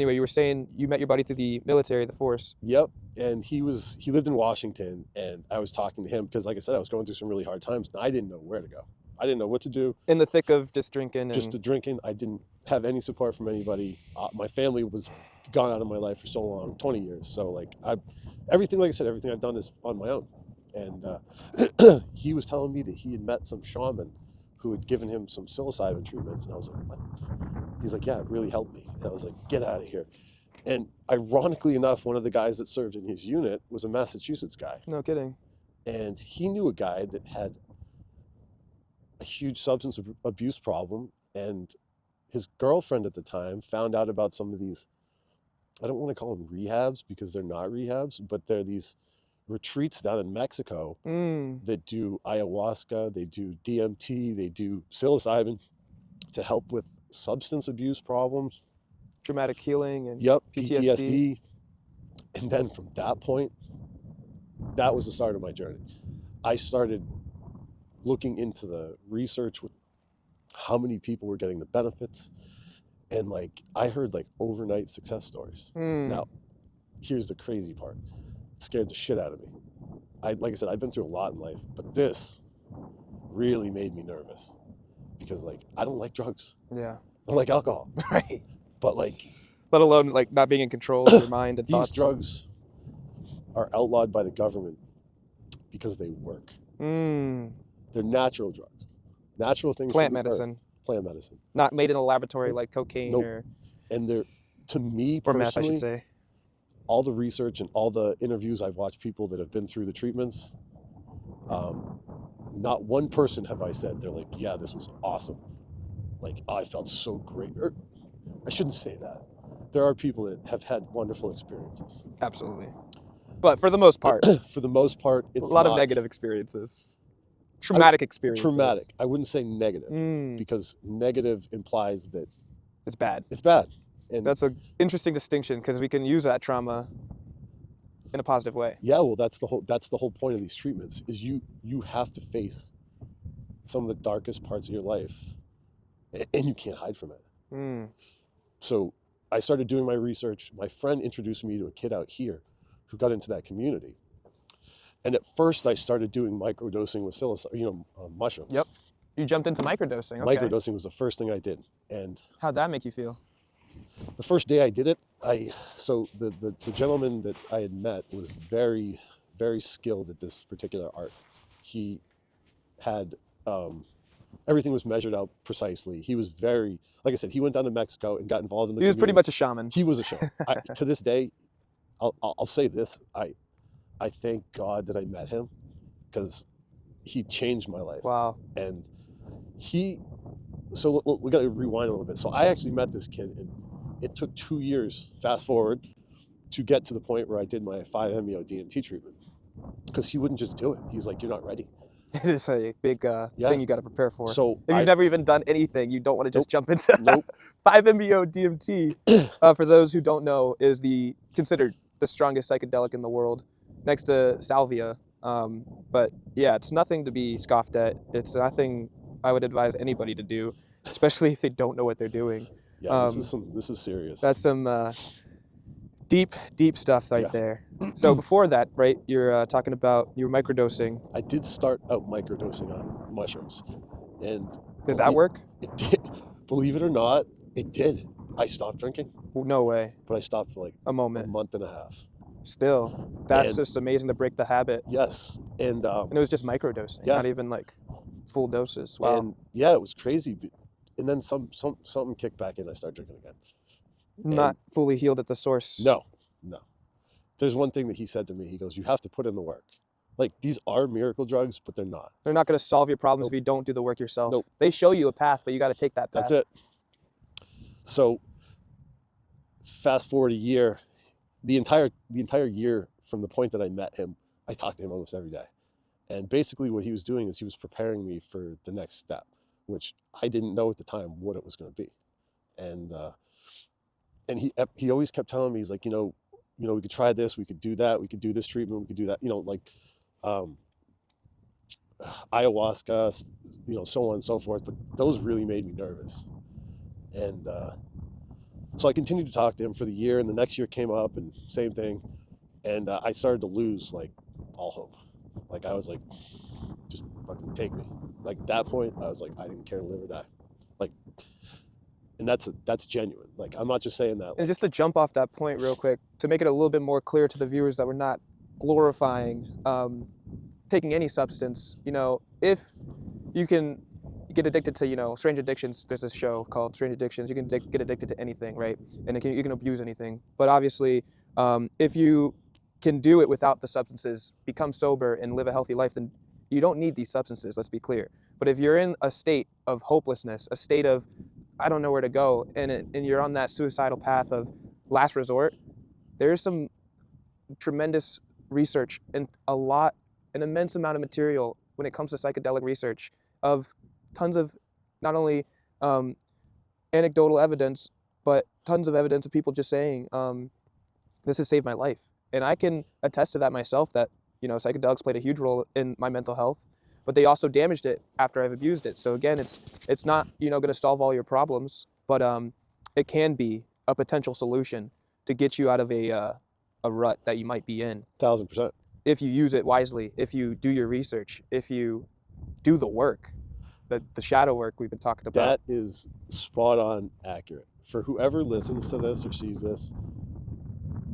Anyway, you were saying you met your buddy through the military, the force. Yep. And he lived in Washington, and I was talking to him because, like I said, I was going through some really hard times, and I didn't know where to go. I didn't know what to do. In the thick of just drinking. Just the drinking. I didn't have any support from anybody. My family was gone out of my life for so long, 20 years. So like everything I've done is on my own. And he was telling me that he had met some shaman who had given him some psilocybin treatments. And I was like, what? He's like, yeah, it really helped me. And I was like, get out of here. And ironically enough, one of the guys that served in his unit was a Massachusetts guy. No kidding. And he knew a guy that had a huge substance abuse problem. And his girlfriend at the time found out about some of these, I don't want to call them rehabs because they're not rehabs, but they're these retreats down in Mexico that do ayahuasca, they do DMT, they do psilocybin to help with substance abuse problems. Dramatic healing and PTSD. And then from that point, that was the start of my journey. I started looking into the research with how many people were getting the benefits. And like, I heard like overnight success stories. Now, here's the crazy part. It scared the shit out of me. Like I said, I've been through a lot in life, but this really made me nervous because like, I don't like drugs. Yeah. I don't like alcohol. Right. But like, let alone like not being in control of your mind and these thoughts. drugs are outlawed by the government because they work. They're natural drugs, natural things. Plant medicine. Plant medicine. Not made in a laboratory like cocaine or. And they're, to me or personally, meth, I should say. All the research and all the interviews I've watched people that have been through the treatments, not one person have I said they're like, yeah, this was awesome. Like, I felt so great. Or, I shouldn't say that. There are people that have had wonderful experiences. Absolutely. But for the most part. For the most part, it's a lot of negative experiences. Traumatic experiences. Traumatic. I wouldn't say negative because negative implies that it's bad. It's bad. And that's an interesting distinction because we can use that trauma in a positive way. Yeah, well, that's the whole point of these treatments is you have to face some of the darkest parts of your life, and you can't hide from it. So I started doing my research. My friend introduced me to a kid out here who got into that community. And at first, I started doing microdosing with psilocybin, mushrooms. Yep. You jumped into microdosing. Okay. Microdosing was the first thing I did. And how'd that make you feel? The first day I did it, so the gentleman that I had met was very, very skilled at this particular art. He had, everything was measured out precisely. He was very, like I said, he went down to Mexico and got involved in the community. He was pretty much a shaman. He was a shaman. To this day, I'll say this, I thank God that I met him because he changed my life. Wow. And so we got to rewind a little bit. So I actually met this kid, and it took 2 years, fast forward, to get to the point where I did my 5-MeO DMT treatment because he wouldn't just do it. He's like, you're not ready. It's a big thing you got to prepare for. So if you've never even done anything, you don't want to just jump into 5-MeO DMT. For those who don't know, is considered the strongest psychedelic in the world, next to salvia. But yeah, it's nothing to be scoffed at. It's nothing I would advise anybody to do, especially if they don't know what they're doing. Yeah, this is serious. That's some deep stuff right there. So before that, right, you're talking about you were microdosing. I did start out microdosing on mushrooms. And did that work? It did. Believe it or not, it did. I stopped drinking. No way. But I stopped for like a month and a half. Still, that's just amazing to break the habit. Yes, and it was just microdosing, not even like full doses. Wow. And yeah, it was crazy. And then something kicked back in. I started drinking again. Not fully healed at the source. No. There's one thing that he said to me. He goes, "You have to put in the work. Like these are miracle drugs, but they're not. They're not going to solve your problems if you don't do the work yourself. They show you a path, but you got to take that path." That's it. So fast forward a year. The entire year from the point that I met him, I talked to him almost every day. And basically what he was doing is he was preparing me for the next step, which I didn't know at the time what it was going to be. And he always kept telling me, he's like, we could try this, we could do that, we could do this treatment, we could do that, like ayahuasca, so on and so forth. But those really made me nervous. And So I continued to talk to him for the year, and the next year came up, and same thing. And I started to lose like all hope. Like I was like, just fucking take me. Like at that point, I was like, I didn't care to live or die. Like, and that's genuine. Like I'm not just saying that. And just to jump off that point real quick, to make it a little bit more clear to the viewers that we're not glorifying taking any substance. You know, if you can get addicted to, you know, strange addictions. There's this show called Strange Addictions. You can get addicted to anything, right? And you can abuse anything. But obviously, if you can do it without the substances, become sober and live a healthy life, then you don't need these substances, let's be clear. But if you're in a state of hopelessness, a state of, I don't know where to go, and you're on that suicidal path of last resort, there's some tremendous research and an immense amount of material when it comes to psychedelic research of tons of not only anecdotal evidence, but tons of evidence of people just saying, this has saved my life. And I can attest to that myself, that, you know, psychedelics played a huge role in my mental health, but they also damaged it after I've abused it. So again, it's not, you know, going to solve all your problems, but it can be a potential solution to get you out of a rut that you might be in. 1000%. If you use it wisely, if you do your research, if you do the work, the shadow work we've been talking about. That is spot on accurate. For whoever listens to this or sees this,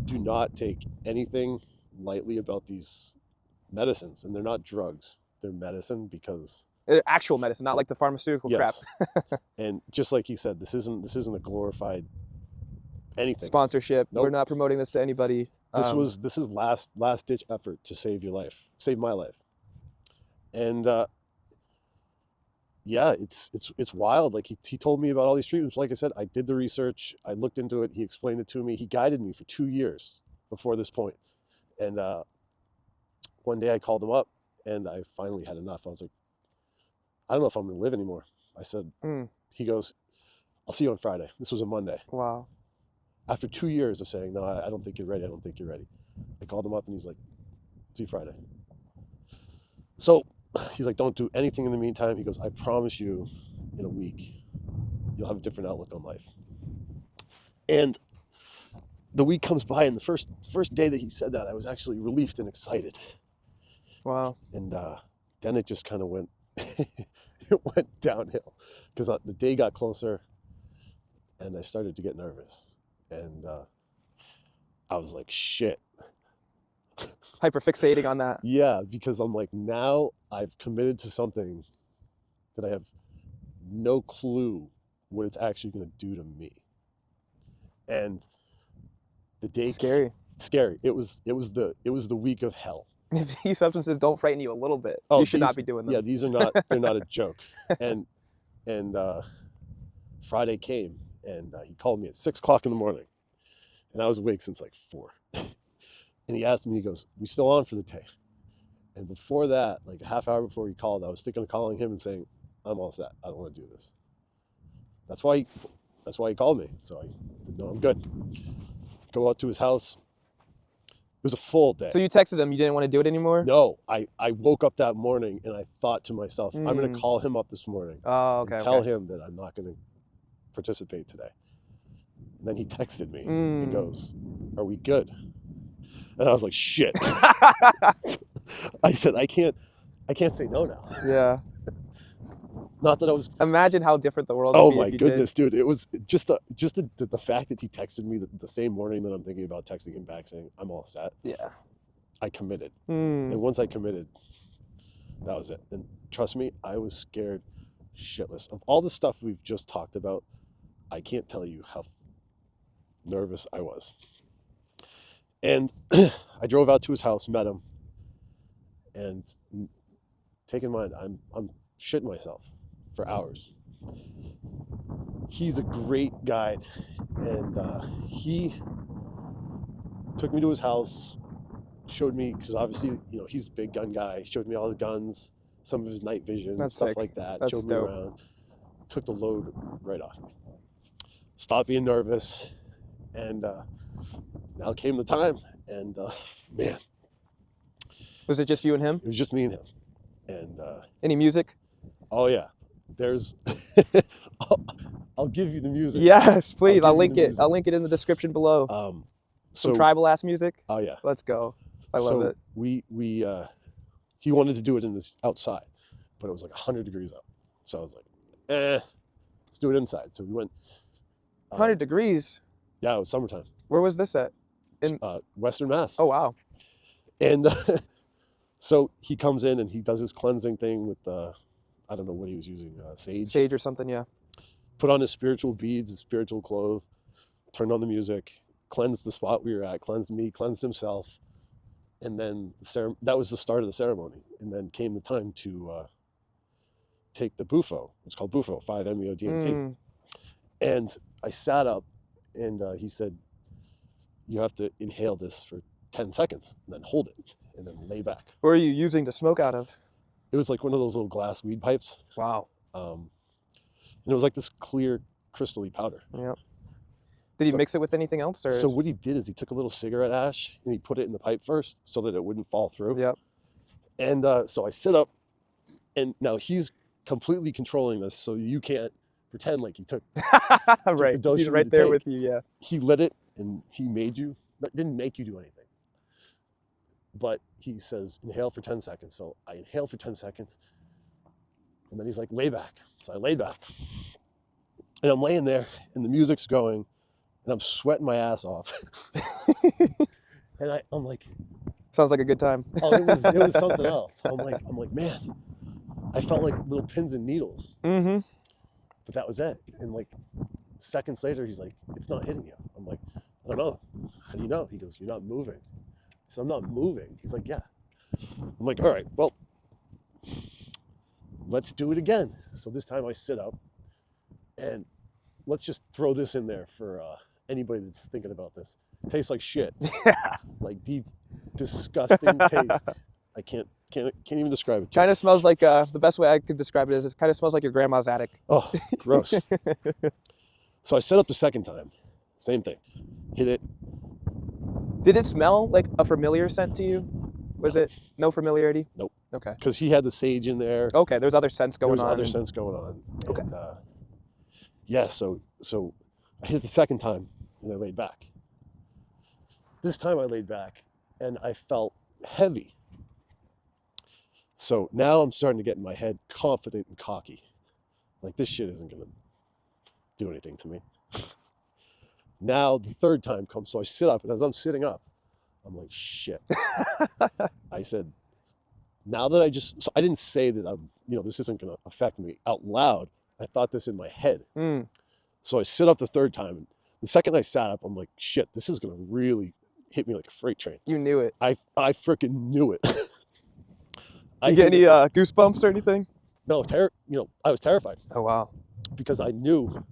do not take anything lightly about these medicines. And they're not drugs. They're medicine because... They're actual medicine, not like the pharmaceutical crap. And just like you said, this isn't a glorified anything. Sponsorship. Nope. We're not promoting this to anybody. This is last ditch effort to save your life, save my life. And yeah, it's wild. Like he told me about all these treatments. Like I said, I did the research. I looked into it. He explained it to me. He guided me for 2 years before this point. And one day I called him up and I finally had enough. I was like, I don't know if I'm going to live anymore. I said, He goes, I'll see you on Friday. This was a Monday. Wow. After 2 years of saying, no, I don't think you're ready. I don't think you're ready. I called him up and he's like, see you Friday. So he's like, don't do anything in the meantime. He goes, I promise you in a week, you'll have a different outlook on life. And the week comes by and the first day that he said that, I was actually relieved and excited. Wow. And then it just kind of went, it went downhill because the day got closer and I started to get nervous. And I was like, shit. Hyperfixating on that. Yeah, because I'm like, now I've committed to something that I have no clue what it's actually going to do to me. And the day Scary. It was the week of hell. If these substances don't frighten you a little bit, Oh, you should not be doing them. Yeah, they're not a joke. And Friday came and he called me at 6 o'clock in the morning. And I was awake since like 4. And he asked me, he goes, we still on for the day? And before that, like a half hour before he called, I was thinking of calling him and saying, I'm all set. I don't want to do this. That's why he called me. So I said, no, I'm good. Go out to his house. It was a full day. So you texted him, you didn't want to do it anymore? No, I woke up that morning and I thought to myself, I'm going to call him up this morning and tell him that I'm not going to participate today. And then he texted me and goes, are we good? And I was like, shit. I said, I can't say no now. Yeah. Not that I was. Imagine how different the world would Oh be my if you goodness, dude! It was just the fact that he texted me the same morning that I'm thinking about texting him back saying I'm all set. Yeah. I committed, and once I committed, that was it. And trust me, I was scared shitless of all the stuff we've just talked about. I can't tell you how nervous I was. And I drove out to his house, met him, and take in mind, I'm shitting myself for hours. He's a great guide, and he took me to his house, showed me, because obviously, you know, he's a big gun guy, showed me all his guns, some of his night vision, stuff sick. Like that, That's showed dope. me around, took the load right off me. Stopped being nervous, and now came the time, and man. Was it just you and him? It was just me and him. And any music? Oh yeah, there's I'll give you the music. Yes, please. I'll give you link the it. music. I'll link it in the description below. Some So tribal ass music. oh yeah, Let's go. I love it. He wanted to do it in this outside, but it was like 100 degrees out. So I was like, let's do it inside. So we went. 100 degrees. Yeah, it was summertime. Where was this at? In Western Mass. Oh wow. And so he comes in and he does his cleansing thing with I don't know what he was using, sage. Sage or something, yeah. Put on his spiritual beads, his spiritual clothes, turned on the music, cleansed the spot we were at, cleansed me, cleansed himself. And then that was the start of the ceremony. And then came the time to take the Bufo. It's called Bufo, 5-MeO-DMT. And I sat up and he said, you have to inhale this for 10 seconds and then hold it and then lay back. What are you using to smoke out of? It was like one of those little glass weed pipes. Wow. And it was like this clear crystal-y powder. Yep. Did he mix it with anything else? Or? So what he did is he took a little cigarette ash and he put it in the pipe first so that it wouldn't fall through. Yep. And so I sit up and now he's completely controlling this so you can't pretend like he took right. the dose He's you right need to there take. with you, yeah. He lit it and he didn't make you do anything. But he says, inhale for 10 seconds. So I inhale for 10 seconds. And then he's like, lay back. So I laid back. And I'm laying there and the music's going and I'm sweating my ass off. And I'm like, sounds like a good time. oh, it was something else. I'm like, man, I felt like little pins and needles. Mm-hmm. But that was it. And like seconds later, he's like, it's not hitting you. I'm like, I don't know. How do you know? He goes, you're not moving. I said, I'm not moving. He's like, yeah. I'm like, all right, well, let's do it again. So this time I sit up and let's just throw this in there for anybody that's thinking about this. It tastes like shit. Yeah. Like the disgusting taste. I can't even describe it. Kind of smells like, the best way I could describe it is it kind of smells like your grandma's attic. Oh, gross. So I set up the second time. Same thing. Hit it. Did it smell like a familiar scent to you? Was it no familiarity? Nope. Okay. Because he had the sage in there. Okay, there's other scents going on. There was other scents going on. Okay. And, yeah, so I hit it the second time and I laid back. This time I laid back and I felt heavy. So now I'm starting to get in my head confident and cocky. Like this shit isn't going to do anything to me. Now the third time comes, so I sit up, and as I'm sitting up, I'm like, shit. I said, now that so I didn't say that this isn't going to affect me out loud. I thought this in my head. So I sit up the third time, and the second I sat up, I'm like, shit, this is going to really hit me like a freight train. You knew it. I freaking knew it. Did you get any goosebumps or anything? No, I was terrified. Oh, wow. Because I knew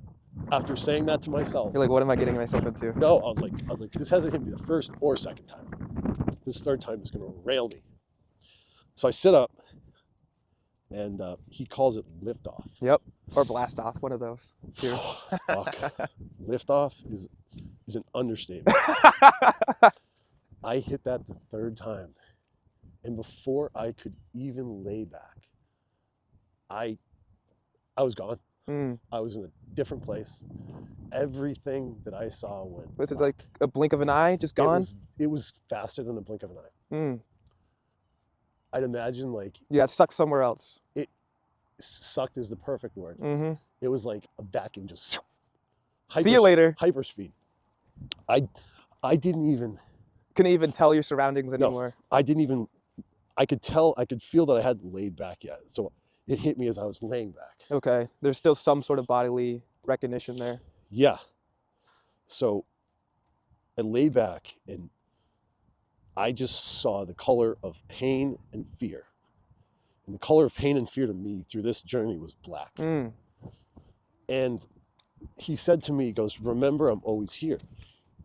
after saying that to myself. You're like, what am I getting myself into? No, I was like, this hasn't hit me the first or second time. This third time is going to rail me. So I sit up, and he calls it liftoff. Yep, or blast off, one of those. Fuck. Liftoff is an understatement. I hit that the third time, and before I could even lay back, I was gone. I was in a different place. Everything that I saw went. Was it like a blink of an eye, just gone? It was faster than the blink of an eye. I'd imagine like you got sucked somewhere else. It sucked is the perfect word. It was like a vacuum, just see you later. Hyperspeed. I couldn't even tell your surroundings anymore. No, I didn't even. I could feel that I hadn't laid back yet. So it hit me as I was laying back. Okay, there's still some sort of bodily recognition there. Yeah. So I lay back and I just saw the color of pain and fear. And the color of pain and fear to me through this journey was black. And he said to me, he goes, remember, I'm always here.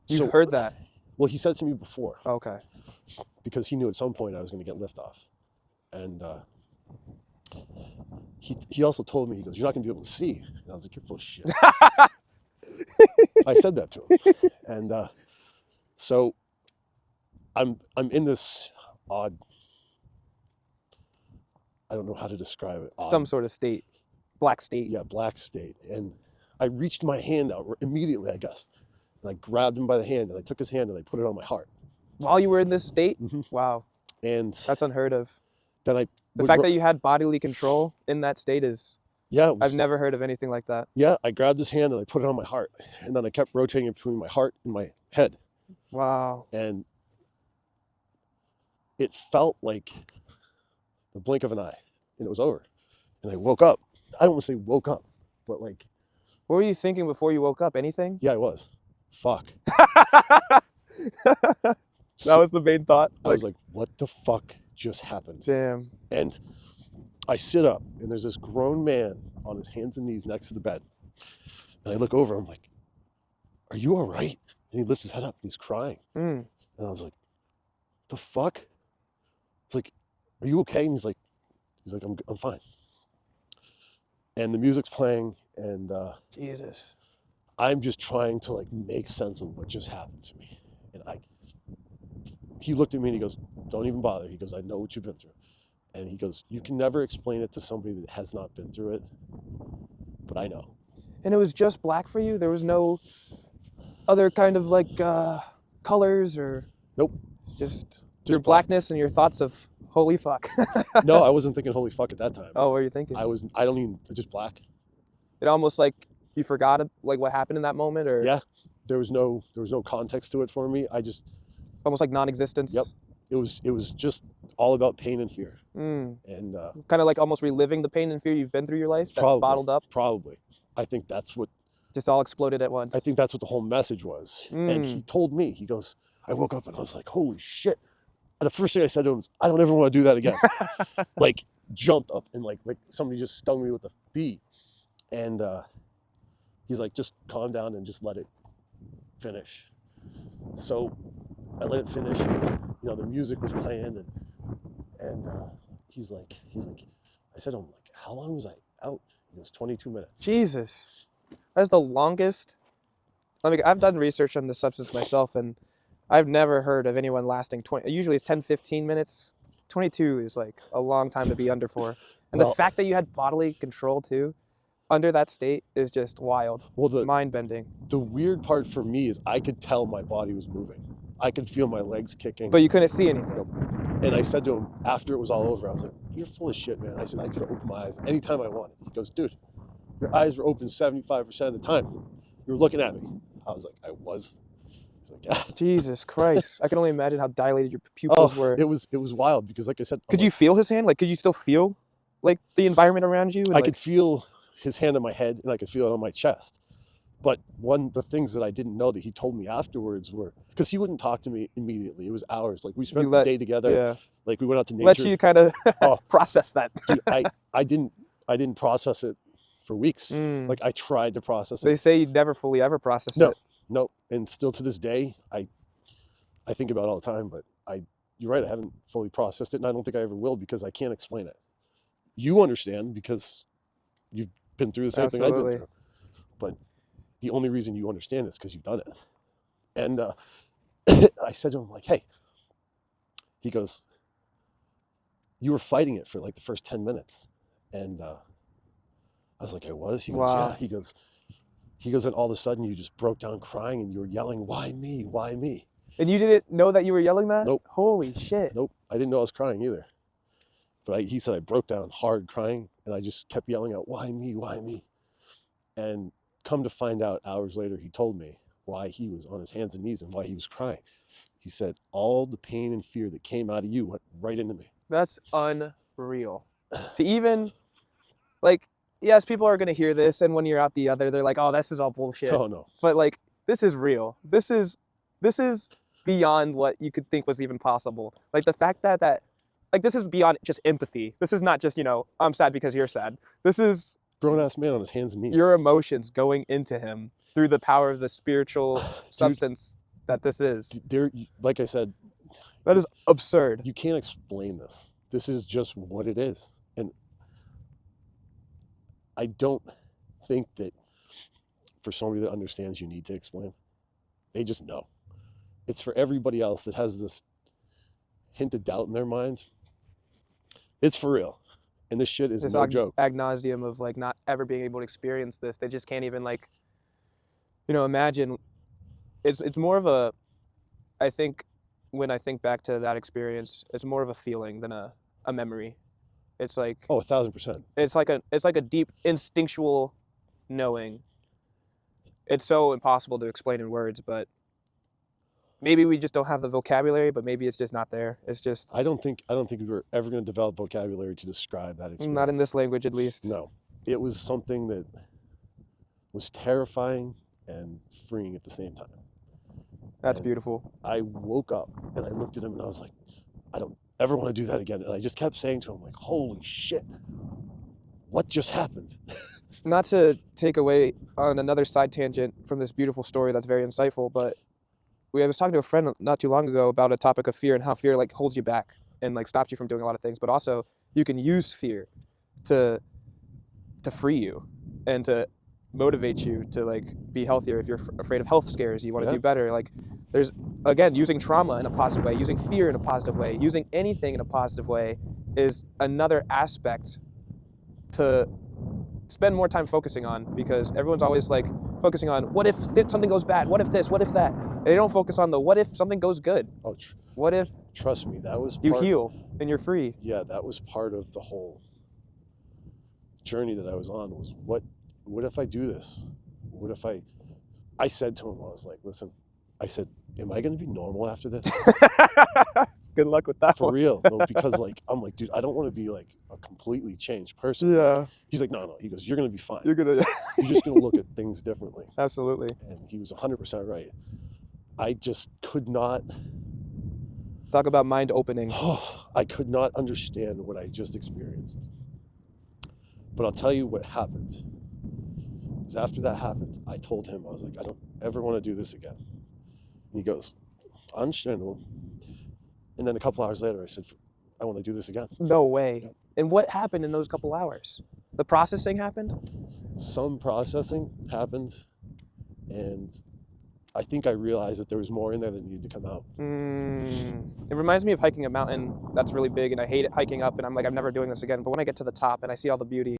You heard that? Well, he said it to me before. Okay. Because he knew at some point I was going to get liftoff. And he also told me, he goes, you're not going to be able to see. And I was like, you're full of shit. I said that to him. And so I'm in this odd, I don't know how to describe it. Some sort of state, black state. Yeah, black state. And I reached my hand out immediately, I guess. And I grabbed him by the hand, and I took his hand, and I put it on my heart. While you were in this state? Mm-hmm. Wow. And that's unheard of. Then the fact that you had bodily control in that state is, I've never heard of anything like that. Yeah, I grabbed his hand and I put it on my heart. And then I kept rotating it between my heart and my head. Wow. And it felt like the blink of an eye, and it was over. And I woke up. I don't want to say woke up, but like... What were you thinking before you woke up? Anything? Yeah, I was. Fuck. That was the main thought? I was like, what the fuck just happened? Damn. And I sit up, and there's this grown man on his hands and knees next to the bed. And I look over, I'm like, are you all right? And he lifts his head up, and he's crying. And I was like, the fuck? It's like, are you okay? And he's like, I'm fine. And the music's playing, and Jesus. I'm just trying to like make sense of what just happened to me. And he looked at me and he goes, don't even bother. He goes, I know what you've been through. And he goes, you can never explain it to somebody that has not been through it, but I know. And it was just black for you? There was no other kind of like colors or? Nope. Just your blackness and your thoughts of holy fuck. No, I wasn't thinking holy fuck at that time. Oh, what were you thinking? Just black. It almost like you forgot like what happened in that moment, or? Yeah, there was no context to it for me. I just. Almost like non-existence? Yep. It was just all about pain and fear. And kind of like almost reliving the pain and fear you've been through your life, that's bottled up? Probably. I think that's what... Just all exploded at once. I think that's what the whole message was. And he told me, he goes, I woke up and I was like, holy shit. And the first thing I said to him was, I don't ever want to do that again. Like, jumped up and like somebody just stung me with a bee. And he's like, just calm down and just let it finish. So I let it finish, and, the music was playing, and he's like, I said to him, like, how long was I out? He goes, 22 minutes. Jesus. That's the longest. I've done research on this substance myself, and I've never heard of anyone lasting 20. Usually it's 10, 15 minutes. 22 is like a long time to be under for. And the fact that you had bodily control too, under that state, is just wild. Well, mind-bending. The weird part for me is I could tell my body was moving. I could feel my legs kicking. But you couldn't see anything. Nope. And I said to him, after it was all over, I was like, you're full of shit, man. I said, I could open my eyes anytime I wanted. He goes, dude, your eyes were open 75% of the time. You were looking at me. I was like, I was. He's like, yeah. Jesus Christ. I can only imagine how dilated your pupils were. It was wild because, like I said... Could you feel his hand? Like, could you still feel, like, the environment around you? And, I could feel his hand on my head, and I could feel it on my chest. But the things that I didn't know that he told me afterwards were, because he wouldn't talk to me immediately. It was hours. Like, we spent the day together. Yeah. Like, we went out to nature. Let you kind of process that. Dude, I didn't process it for weeks. Like, I tried to process it. They say you never fully ever process it. No. And still to this day, I think about it all the time. But you're right. I haven't fully processed it, and I don't think I ever will because I can't explain it. You understand because you've been through the same thing I've been through. But the only reason you understand is because you've done it. And I said to him, like, hey, he goes, you were fighting it for like the first 10 minutes. And I was like, I was? He goes, yeah. He goes, and all of a sudden you just broke down crying and you were yelling, why me? Why me? And you didn't know that you were yelling that? Nope. Holy shit. Nope. I didn't know I was crying either. But he said I broke down hard crying, and I just kept yelling out, why me? Why me? And come to find out, hours later, he told me why he was on his hands and knees and why he was crying. He said, all the pain and fear that came out of you went right into me. That's unreal. To even, like, yes, people are going to hear this, and when you're out the other, they're like, oh, this is all bullshit. Oh, no. But, like, this is real. This is beyond what you could think was even possible. Like, the fact that like, this is beyond just empathy. This is not just, I'm sad because you're sad. This is... grown-ass man on his hands and knees. Your emotions going into him through the power of the spiritual substance that this is. Like I said... That is absurd. You can't explain this. This is just what it is. And I don't think that for somebody that understands you need to explain. They just know. It's for everybody else that has this hint of doubt in their mind. It's for real. And this shit is this no joke. ad nauseum of like not ever being able to experience this. They just can't even like, imagine. It's more of a, I think, when I think back to that experience, it's more of a feeling than a memory. It's like, Oh, 1,000%. it's like a deep instinctual knowing. It's so impossible to explain in words, but maybe we just don't have the vocabulary, but maybe it's just not there. It's just, I don't think we were ever going to develop vocabulary to describe that experience. not in this language, at least. No, it was something that was terrifying and freeing at the same time. That's And beautiful. I woke up and I looked at him and I was like, I don't ever want to do that again. And I just kept saying to him, like, holy shit, what just happened? Not to take away on another side tangent from this beautiful story that's very insightful, but I was talking to a friend not too long ago about a topic of fear and how fear like holds you back and like stops you from doing a lot of things, but also you can use fear to free you and to motivate you to like be healthier. If you're afraid of health scares, you want to do better. Like there's, again, using trauma in a positive way, using fear in a positive way, using anything in a positive way is another aspect to spend more time focusing on, because everyone's always like focusing on what if something goes bad, what if this, what if that, and they don't focus on the what if something goes good. Oh, what if trust me, that was you heal and you're free. Yeah, that was part of the whole journey that I was on, was what if I do this? What if I said to him, I was like, listen, I said, am I going to be normal after this? Good luck with that For one. real. No, because like, I'm like, dude, I don't want to be like a completely changed person. Yeah. Like, he's like, no. He goes, you're going to be fine. You're just going to look at things differently. Absolutely. And he was 100% right. I just could not. Talk about mind opening. I could not understand what I just experienced. But I'll tell you what happened. Because after that happened, I told him, I was like, I don't ever want to do this again. And he goes, understandable. And then a couple hours later, I said, I want to do this again. No way. Yeah. And what happened in those couple hours? The processing happened? Some processing happened. And I think I realized that there was more in there that needed to come out. It reminds me of hiking a mountain that's really big, and I hate it hiking up, and I'm like, I'm never doing this again. But when I get to the top and I see all the beauty,